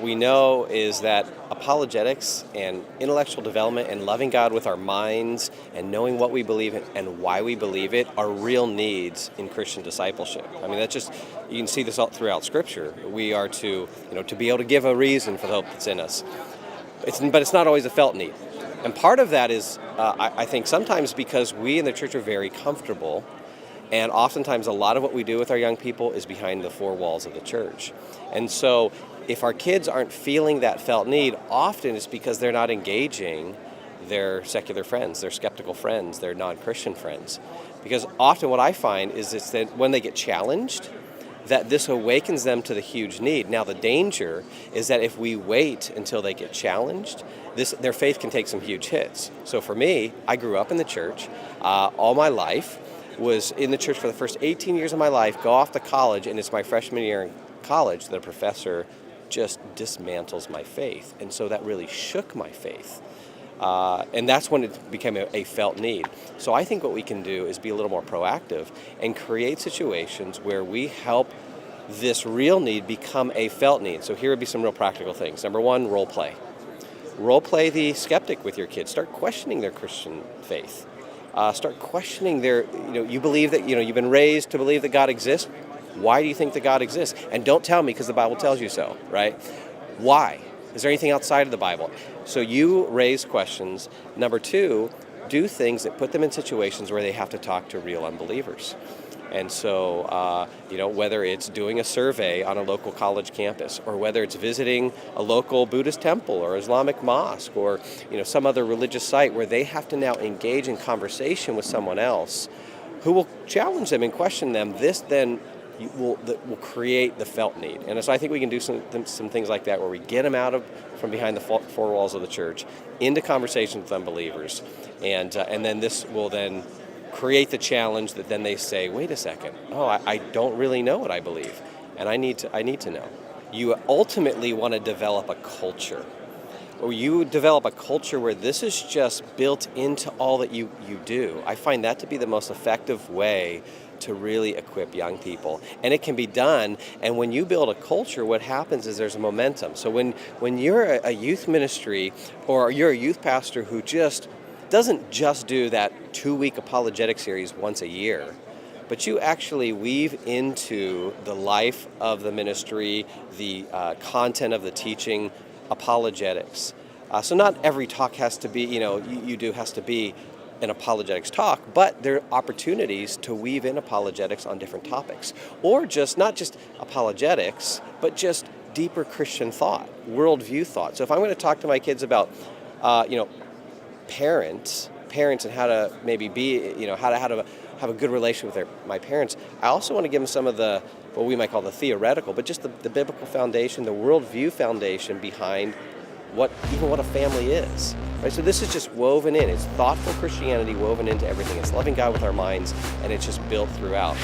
we know is that apologetics and intellectual development and loving God with our minds and knowing what we believe in and why we believe it are real needs in Christian discipleship. I mean, that's just, you can see this all throughout Scripture. We are to, to be able to give a reason for the hope that's in us. But it's not always a felt need. And part of that is, I think, sometimes because we in the church are very comfortable, and oftentimes a lot of what we do with our young people is behind the four walls of the church. And so if our kids aren't feeling that felt need, often it's because they're not engaging their secular friends, their skeptical friends, their non-Christian friends. Because often what I find is it's that when they get challenged, that this awakens them to the huge need. Now the danger is that if we wait until they get challenged, their faith can take some huge hits. So for me, I grew up in the church all my life, was in the church for the first 18 years of my life, go off to college, and it's my freshman year in college that a professor just dismantles my faith. And so that really shook my faith. And that's when it became a felt need. So I think what we can do is be a little more proactive and create situations where we help this real need become a felt need. So here would be some real practical things. Number one, role play. Role play the skeptic with your kids. Start questioning their Christian faith. Start questioning their, you believe that, you've been raised to believe that God exists. Why do you think that God exists? And don't tell me because the Bible tells you so, right? Why? Is there anything outside of the Bible? So you raise questions. Number two, do things that put them in situations where they have to talk to real unbelievers. And so, whether it's doing a survey on a local college campus, or whether it's visiting a local Buddhist temple or Islamic mosque, or, some other religious site where they have to now engage in conversation with someone else who will challenge them and question them, this then will create the felt need. And so I think we can do some things like that where we get them from behind the four walls of the church into conversations with unbelievers. And then this will then create the challenge that then they say, wait a second, I don't really know what I believe, and I need to know. You ultimately want to develop a culture. Or you develop a culture where this is just built into all that you do. I find that to be the most effective way to really equip young people. And it can be done, and when you build a culture, what happens is there's a momentum. So when you're a youth ministry, or you're a youth pastor who just doesn't just do that 2-week apologetic series once a year, but you actually weave into the life of the ministry, the content of the teaching, apologetics. So not every talk has to be, has to be an apologetics talk, but there are opportunities to weave in apologetics on different topics. Or just, not just apologetics, but just deeper Christian thought, worldview thought. So if I'm going to talk to my kids about, parents and how to maybe be, how to have a good relationship with my parents, I also want to give them some of what we might call the theoretical, but just the biblical foundation, the worldview foundation behind what a family is. Right? So this is just woven in. It's thoughtful Christianity woven into everything. It's loving God with our minds, and it's just built throughout.